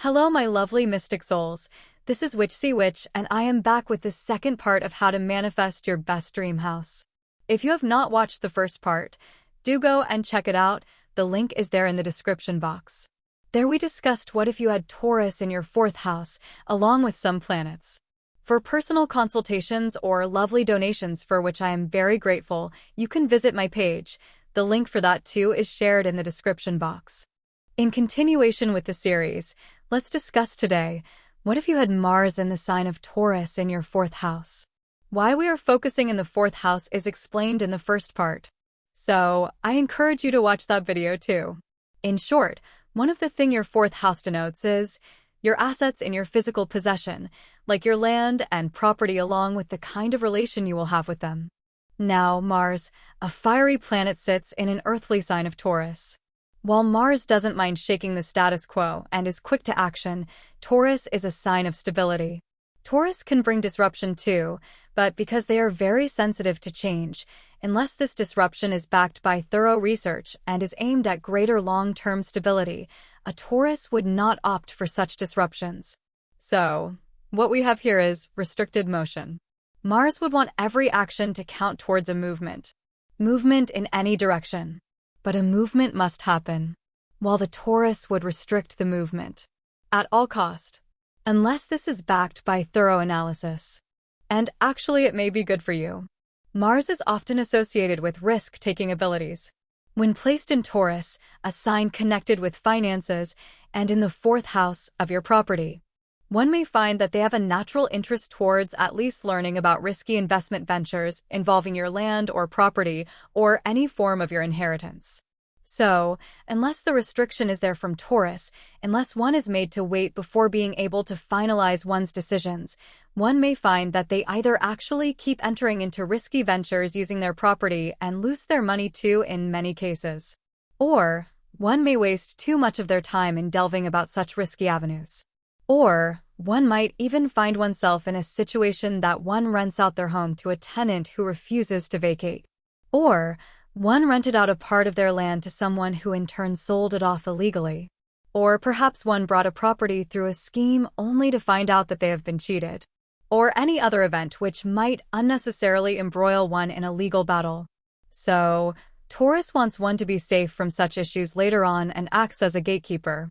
Hello, my lovely Mystic Souls. This is Witch, and I am back with the second part of how to manifest your best dream house. If you have not watched the first part, do go and check it out. The link is there in the description box. There we discussed what if you had Taurus in your fourth house, along with some planets. For personal consultations or lovely donations for which I am very grateful, you can visit my page. The link for that too is shared in the description box. In continuation with the series, let's discuss today, what if you had Mars in the sign of Taurus in your fourth house? Why we are focusing in the fourth house is explained in the first part. So, I encourage you to watch that video too. In short, one of the things your fourth house denotes is your assets in your physical possession, like your land and property along with the kind of relation you will have with them. Now, Mars, a fiery planet, sits in an earthly sign of Taurus. While Mars doesn't mind shaking the status quo and is quick to action, Taurus is a sign of stability. Taurus can bring disruption too, but because they are very sensitive to change, unless this disruption is backed by thorough research and is aimed at greater long-term stability, a Taurus would not opt for such disruptions. So, what we have here is restricted motion. Mars would want every action to count towards a movement. Movement in any direction. But a movement must happen, while the Taurus would restrict the movement at all cost, unless this is backed by thorough analysis. And actually it may be good for you. Mars is often associated with risk-taking abilities. When placed in Taurus, a sign connected with finances, and in the fourth house of your property, one may find that they have a natural interest towards at least learning about risky investment ventures involving your land or property or any form of your inheritance. So, unless the restriction is there from Taurus, unless one is made to wait before being able to finalize one's decisions, one may find that they either actually keep entering into risky ventures using their property and lose their money too in many cases. Or, one may waste too much of their time in delving about such risky avenues. Or, one might even find oneself in a situation that one rents out their home to a tenant who refuses to vacate. Or, one rented out a part of their land to someone who in turn sold it off illegally. Or perhaps one bought a property through a scheme only to find out that they have been cheated. Or any other event which might unnecessarily embroil one in a legal battle. So, Taurus wants one to be safe from such issues later on and acts as a gatekeeper.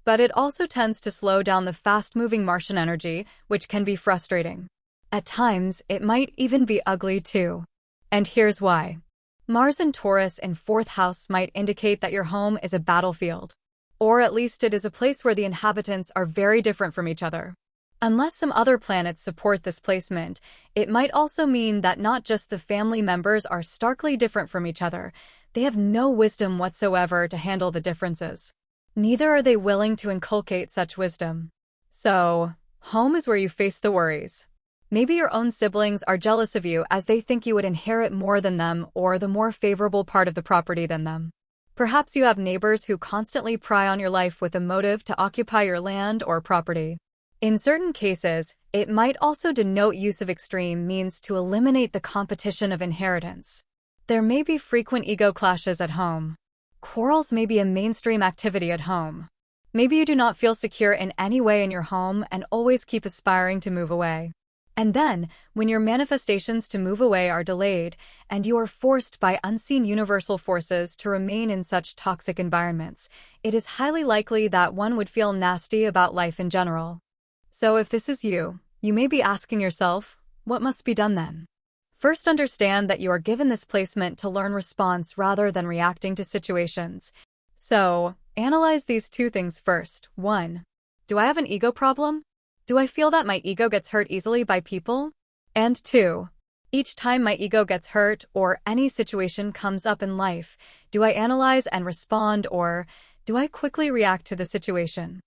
But it also tends to slow down the fast-moving Martian energy, which can be frustrating. At times, it might even be ugly too. And here's why. Mars in Taurus in fourth house might indicate that your home is a battlefield. Or at least it is a place where the inhabitants are very different from each other. Unless some other planets support this placement, it might also mean that not just the family members are starkly different from each other, they have no wisdom whatsoever to handle the differences. Neither are they willing to inculcate such wisdom. So, home is where you face the worries. Maybe your own siblings are jealous of you as they think you would inherit more than them or the more favorable part of the property than them. Perhaps you have neighbors who constantly pry on your life with a motive to occupy your land or property. In certain cases, it might also denote use of extreme means to eliminate the competition of inheritance. There may be frequent ego clashes at home. Quarrels may be a mainstream activity at home. Maybe you do not feel secure in any way in your home and always keep aspiring to move away. And then, when your manifestations to move away are delayed, and you are forced by unseen universal forces to remain in such toxic environments, it is highly likely that one would feel nasty about life in general. So if this is you, you may be asking yourself, what must be done then? First, understand that you are given this placement to learn response rather than reacting to situations. So, analyze these two things first. 1. Do I have an ego problem? Do I feel that my ego gets hurt easily by people? And 2. Each time my ego gets hurt or any situation comes up in life, do I analyze and respond or do I quickly react to the situation?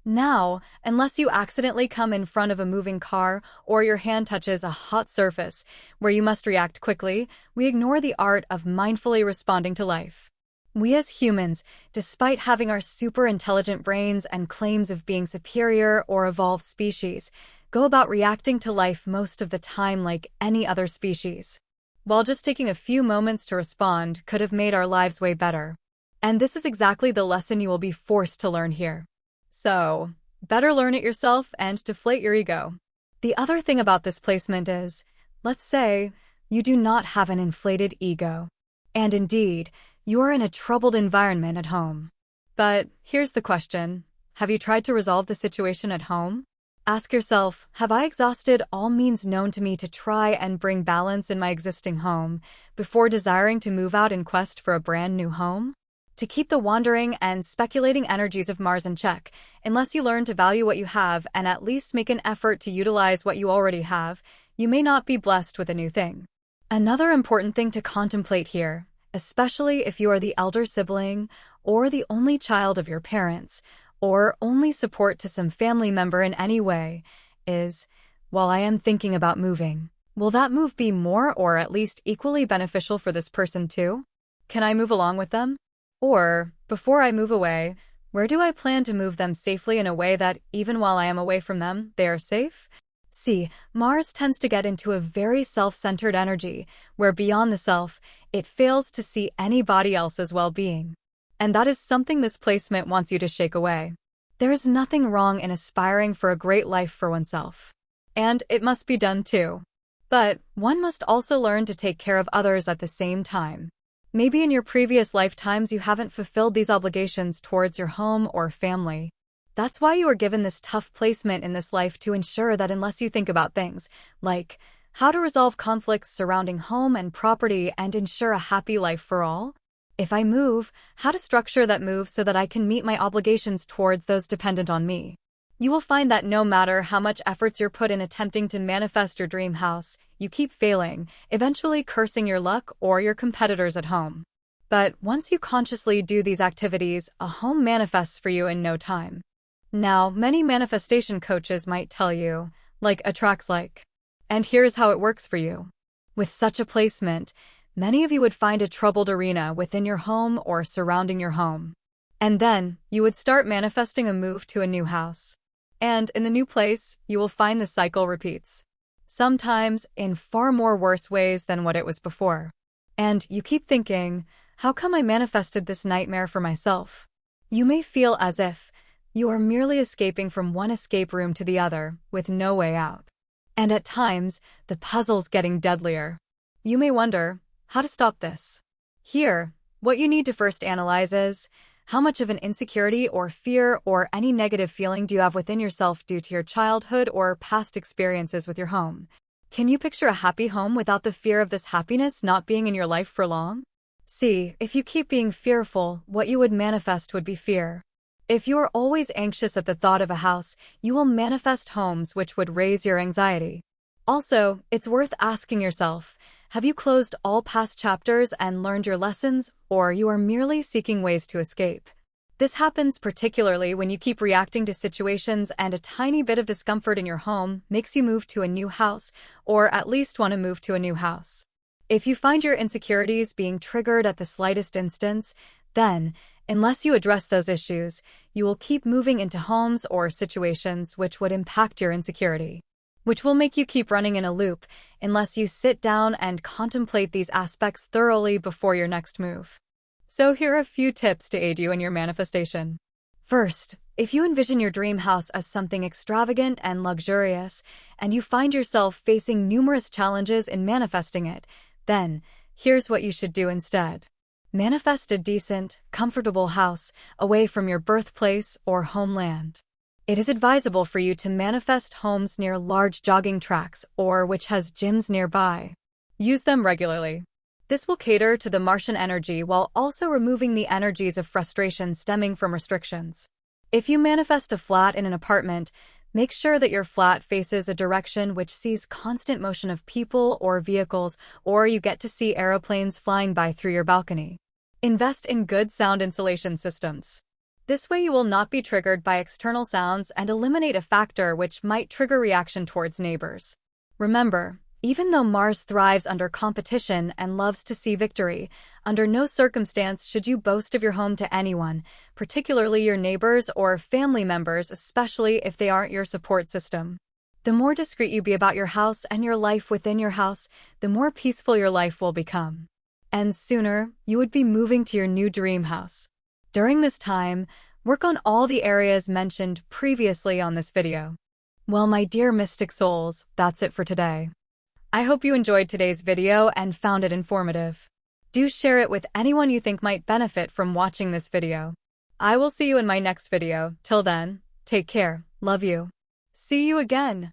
Now, unless you accidentally come in front of a moving car or your hand touches a hot surface where you must react quickly, we ignore the art of mindfully responding to life. We as humans, despite having our super intelligent brains and claims of being superior or evolved species, go about reacting to life most of the time like any other species. While just taking a few moments to respond could have made our lives way better. And this is exactly the lesson you will be forced to learn here. So, Better learn it yourself and deflate your ego. The other thing about this placement is, let's say, you do not have an inflated ego. And indeed, you are in a troubled environment at home. But here's the question. Have you tried to resolve the situation at home? Ask yourself, have I exhausted all means known to me to try and bring balance in my existing home before desiring to move out in quest for a brand new home? To keep the wandering and speculating energies of Mars in check, unless you learn to value what you have and at least make an effort to utilize what you already have, you may not be blessed with a new thing. Another important thing to contemplate here, especially if you are the elder sibling or the only child of your parents, or only support to some family member in any way, is, while I am thinking about moving, will that move be more or at least equally beneficial for this person too? Can I move along with them? Or, before I move away, where do I plan to move them safely in a way that, even while I am away from them, they are safe? See, Mars tends to get into a very self-centered energy, where beyond the self, it fails to see anybody else's well-being. And that is something this placement wants you to shake away. There is nothing wrong in aspiring for a great life for oneself. And it must be done too. But one must also learn to take care of others at the same time. Maybe in your previous lifetimes you haven't fulfilled these obligations towards your home or family. That's why you are given this tough placement in this life, to ensure that unless you think about things like how to resolve conflicts surrounding home and property and ensure a happy life for all, if I move, how to structure that move so that I can meet my obligations towards those dependent on me. You will find that no matter how much efforts you're put in attempting to manifest your dream house, you keep failing, eventually cursing your luck or your competitors at home. But once you consciously do these activities, a home manifests for you in no time. Now, many manifestation coaches might tell you, like attracts like. And here's how it works for you. With such a placement, many of you would find a troubled arena within your home or surrounding your home. And then, you would start manifesting a move to a new house. And in the new place, you will find the cycle repeats. Sometimes in far more worse ways than what it was before. And you keep thinking, how come I manifested this nightmare for myself? You may feel as if you are merely escaping from one escape room to the other, with no way out. And at times, the puzzle's getting deadlier. You may wonder, how to stop this? Here, what you need to first analyze is, how much of an insecurity or fear or any negative feeling do you have within yourself due to your childhood or past experiences with your home? Can you picture a happy home without the fear of this happiness not being in your life for long? See, if you keep being fearful, what you would manifest would be fear. If you are always anxious at the thought of a house, you will manifest homes which would raise your anxiety. Also, it's worth asking yourself, have you closed all past chapters and learned your lessons, or you are merely seeking ways to escape? This happens particularly when you keep reacting to situations and a tiny bit of discomfort in your home makes you move to a new house, or at least want to move to a new house. If you find your insecurities being triggered at the slightest instance, then, unless you address those issues, you will keep moving into homes or situations which would impact your insecurity, which will make you keep running in a loop unless you sit down and contemplate these aspects thoroughly before your next move. So here are a few tips to aid you in your manifestation. First, if you envision your dream house as something extravagant and luxurious, and you find yourself facing numerous challenges in manifesting it, then here's what you should do instead. Manifest a decent, comfortable house away from your birthplace or homeland. It is advisable for you to manifest homes near large jogging tracks or which has gyms nearby. Use them regularly. This will cater to the Martian energy while also removing the energies of frustration stemming from restrictions. If you manifest a flat in an apartment, make sure that your flat faces a direction which sees constant motion of people or vehicles, or you get to see aeroplanes flying by through your balcony. Invest in good sound insulation systems. This way you will not be triggered by external sounds and eliminate a factor which might trigger reaction towards neighbors. Remember, even though Mars thrives under competition and loves to see victory, under no circumstance should you boast of your home to anyone, particularly your neighbors or family members, especially if they aren't your support system. The more discreet you be about your house and your life within your house, the more peaceful your life will become. And sooner, you would be moving to your new dream house. During this time, Work on all the areas mentioned previously on this video. Well, my dear Mystic Souls, that's it for today. I hope you enjoyed today's video and found it informative. Do share it with anyone you think might benefit from watching this video. I will see you in my next video. Till then, take care. Love you. See you again.